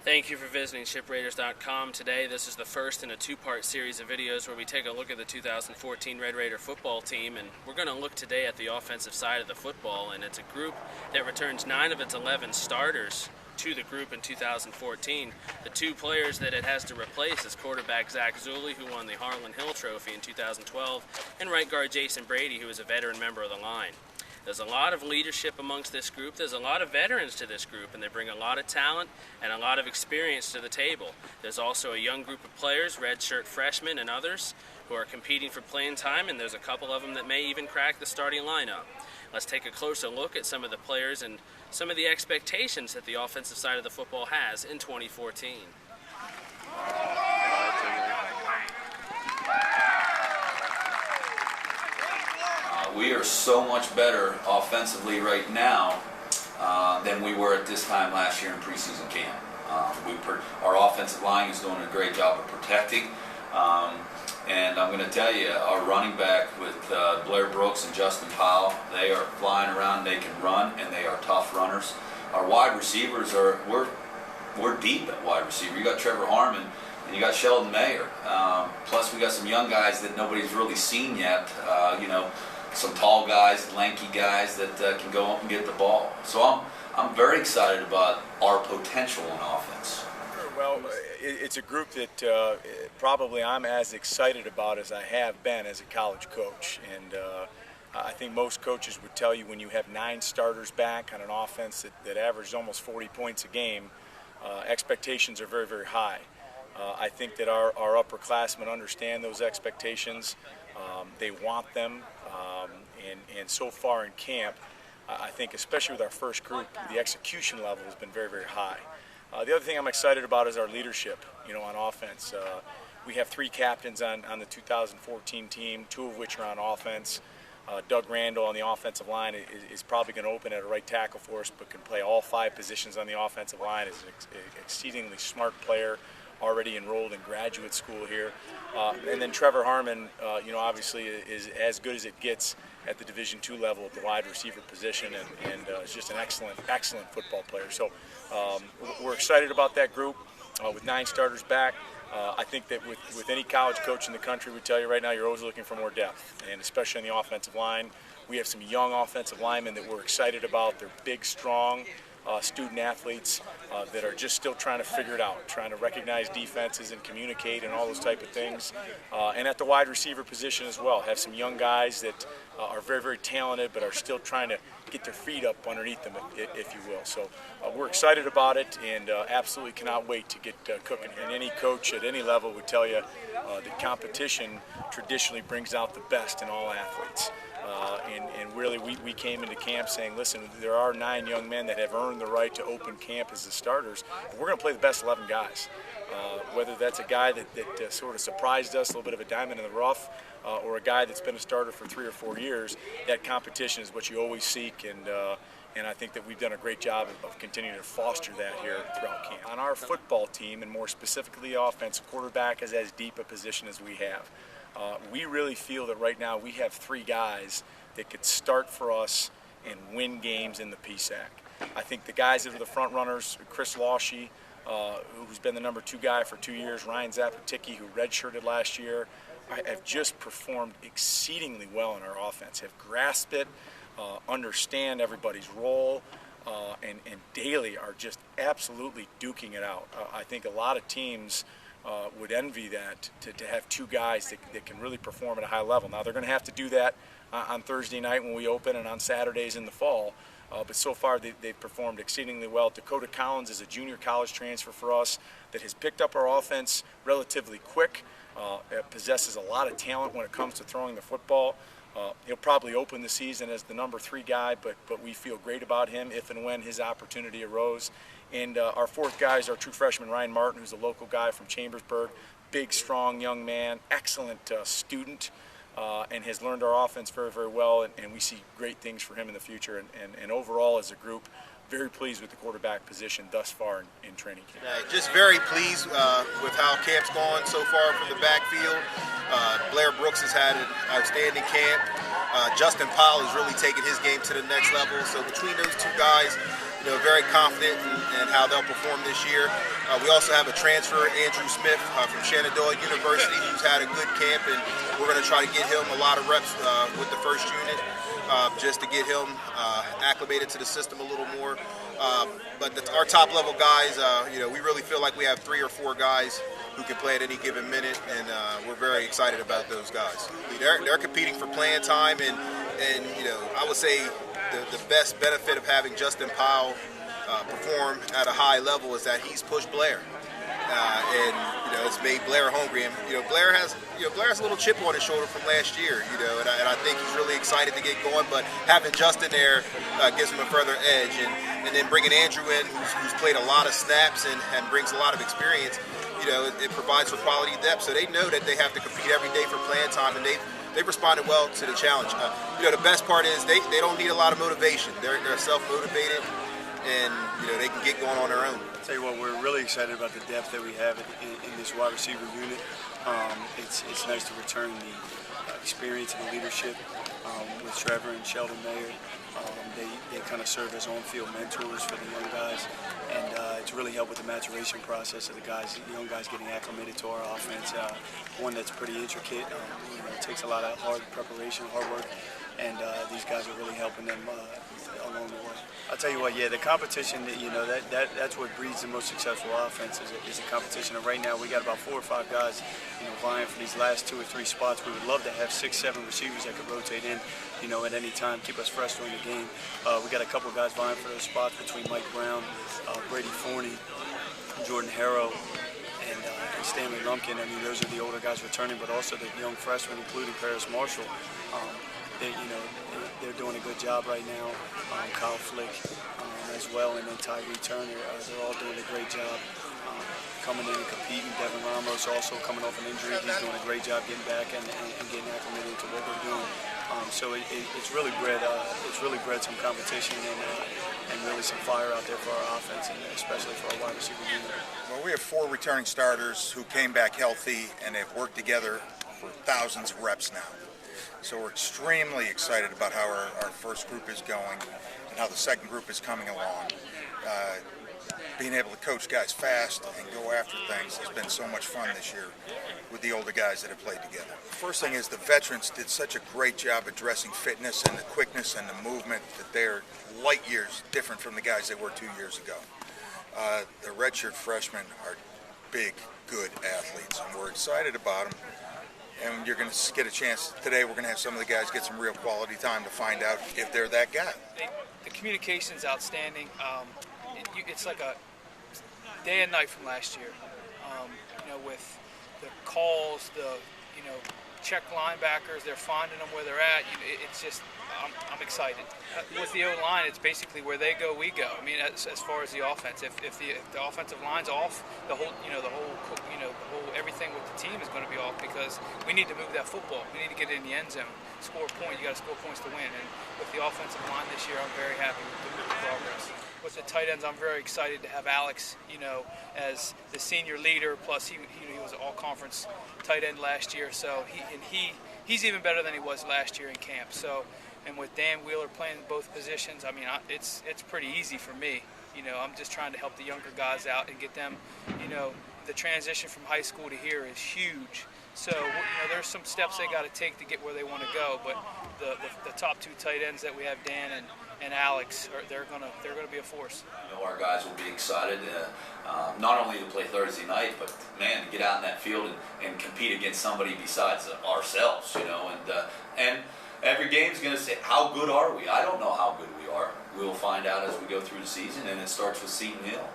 Thank you for visiting ShipRaiders.com today. This is the first in a two-part series of videos where we take a look at the 2014 Red Raider football team, and we're going to look today at the offensive side of the football, and it's a group that returns 9 of its 11 starters to the group in 2014. The two players that it has to replace is quarterback Zach Zulli, who won the Harlan Hill Trophy in 2012, and right guard Jason Brady, who is a veteran member of the line. There's a lot of leadership amongst this group. There's a lot of veterans to this group, and they bring a lot of talent and a lot of experience to the table. There's also a young group of players, redshirt freshmen and others, who are competing for playing time, and there's a couple of them that may even crack the starting lineup. Let's take a closer look at some of the players and some of the expectations that the offensive side of the football has in 2014. We are so much better offensively right now than we were at this time last year in preseason camp. Our offensive line is doing a great job of protecting. And I'm going to tell you, our running back with Blair Brooks and Justin Powell, they are flying around, they can run, and they are tough runners. Our wide receivers we're deep at wide receiver. You got Trevor Harmon and you got Sheldon Mayer. Plus we got some young guys that nobody's really seen yet. Some tall guys, lanky guys that can go up and get the ball. So I'm very excited about our potential in offense. Well, it's a group that probably I'm as excited about as I have been as a college coach. And I think most coaches would tell you when you have 9 starters back on an offense that averages almost 40 points a game, expectations are very, very high. I think that our upperclassmen understand those expectations. They want them. And so far in camp, I think especially with our first group, the execution level has been very, very high. The other thing I'm excited about is our leadership, on offense. We have 3 captains on the 2014 team, 2 of which are on offense. Doug Randall on the offensive line is probably going to open at a right tackle for us, but can play all 5 positions on the offensive line. Is an exceedingly smart player, already enrolled in graduate school here. And then Trevor Harmon, obviously is as good as it gets at the Division II level at the wide receiver position, and is just an excellent football player. So we're excited about that group with 9 starters back. I think that with any college coach in the country, we tell you right now, you're always looking for more depth, and especially on the offensive line. We have some young offensive linemen that we're excited about. They're big, strong student athletes that are just still trying to figure it out, trying to recognize defenses and communicate and all those type of things. And at the wide receiver position as well, have some young guys that are very, very talented but are still trying to get their feet up underneath them, if you will. So we're excited about it and absolutely cannot wait to get cooking. And any coach at any level would tell you that competition traditionally brings out the best in all athletes. And really, we came into camp saying, listen, there are 9 young men that have earned the right to open camp as the starters, but we're going to play the best 11 guys. Whether that's a guy that sort of surprised us, a little bit of a diamond in the rough, or a guy that's been a starter for 3 or 4 years, that competition is what you always seek, and I think that we've done a great job of continuing to foster that here throughout camp. On our football team, and more specifically offense, quarterback is as deep a position as we have. We really feel that right now we have 3 guys that could start for us and win games in the PSAC. I think the guys that are the front runners, Chris Lawshe, who's been the number 2 guy for 2 years, Ryan Zapoticki, who redshirted last year, have just performed exceedingly well in our offense, have grasped it, understand everybody's role, and daily are just absolutely duking it out. I think a lot of teams would envy that, to have 2 guys that can really perform at a high level. Now, they're going to have to do that on Thursday night when we open and on Saturdays in the fall, but so far they've performed exceedingly well. Dakota Collins is a junior college transfer for us that has picked up our offense relatively quick, possesses a lot of talent when it comes to throwing the football. He'll probably open the season as the number 3 guy, but we feel great about him if and when his opportunity arose. And our 4th guy is our true freshman, Ryan Martin, who's a local guy from Chambersburg. Big, strong young man, excellent student, and has learned our offense very, very well, and we see great things for him in the future. And overall, as a group, very pleased with the quarterback position thus far in training camp. Just very pleased with how camp's gone so far from the backfield. Blair Brooks has had an outstanding camp. Justin Powell has really taken his game to the next level. So between those 2 guys, very confident in how they'll perform this year. We also have a transfer, Andrew Smith from Shenandoah University, who's had a good camp, and we're going to try to get him a lot of reps with the first unit, just to get him acclimated to the system a little more. But our top level guys, we really feel like we have 3 or 4 guys who can play at any given minute, and we're very excited about those guys. They're competing for playing time, and I would say the best benefit of having Justin Powell perform at a high level is that he's pushed Blair, and it's made Blair hungry. And Blair has a little chip on his shoulder from last year, and I think he's really excited to get going. But having Justin there gives him a further edge, and then bringing Andrew in, who's played a lot of snaps and brings a lot of experience, it provides for quality depth. So they know that they have to compete every day for playing time, and they've responded well to the challenge. The best part is they don't need a lot of motivation. They're self-motivated, and they can get going on their own. I'll tell you what, we're really excited about the depth that we have in this wide receiver unit. It's nice to return the experience and the leadership with Trevor and Sheldon Mayer. They kind of serve as on-field mentors for the young guys, and it's really helped with the maturation process of the young guys getting acclimated to our offense. One that's pretty intricate. It takes a lot of hard preparation, hard work, and these guys are really helping them along the way. I'll tell you what, the competition, that's what breeds the most successful offense is a competition. And right now we got about 4 or 5 guys, vying for these last 2 or 3 spots. We would love to have 6, 7 receivers that could rotate in, at any time, keep us fresh during the game. We got a couple of guys vying for those spots between Mike Brown, Brady Forney, Jordan Harrow, and Stanley Lumpkin. I mean, those are the older guys returning, but also the young freshmen, including Paris Marshall. They're doing a good job right now. Kyle Flick as well, and then Tyree Turner. They're all doing a great job coming in and competing. Devin Ramos also coming off an injury. He's doing a great job getting back and getting acclimated to what we're doing. So it's really bred some competition and really some fire out there for our offense, and especially for our wide receiver unit. Well, we have 4 returning starters who came back healthy, and they've worked together for thousands of reps now. So we're extremely excited about how our first group is going and how the second group is coming along. Being able to coach guys fast and go after things has been so much fun this year with the older guys that have played together. First thing is the veterans did such a great job addressing fitness and the quickness and the movement that they're light years different from the guys they were 2 years ago. The redshirt freshmen are big, good athletes, and we're excited about them. And you're going to get a chance today. We're going to have some of the guys get some real quality time to find out if they're that guy. The communication's outstanding. It's like a day and night from last year. With the calls, the check linebackers, they're finding them where they're at. It's just I'm excited. With the O-line, it's basically where they go, we go. I mean, as far as the offense, if the offensive line's off, the whole everything with the team is going to be off, because we need to move that football. We need to get it in the end zone, score a point. You got to score points to win. And with the offensive line this year, I'm very happy with the progress. With the tight ends, I'm very excited to have Alex, as the senior leader. Plus, he was an all-conference tight end last year, so he's even better than he was last year in camp. So, and with Dan Wheeler playing both positions, I mean, it's pretty easy for me. I'm just trying to help the younger guys out and get them. The transition from high school to here is huge. So, there's some steps they got to take to get where they want to go. But the top 2 tight ends that we have, Dan and Alex, they're gonna be a force. Our guys will be excited not only to play Thursday night, but man, to get out in that field and compete against somebody besides ourselves. And every game's going to say, how good are we? I don't know how good we are. We'll find out as we go through the season, and it starts with Seton Hill.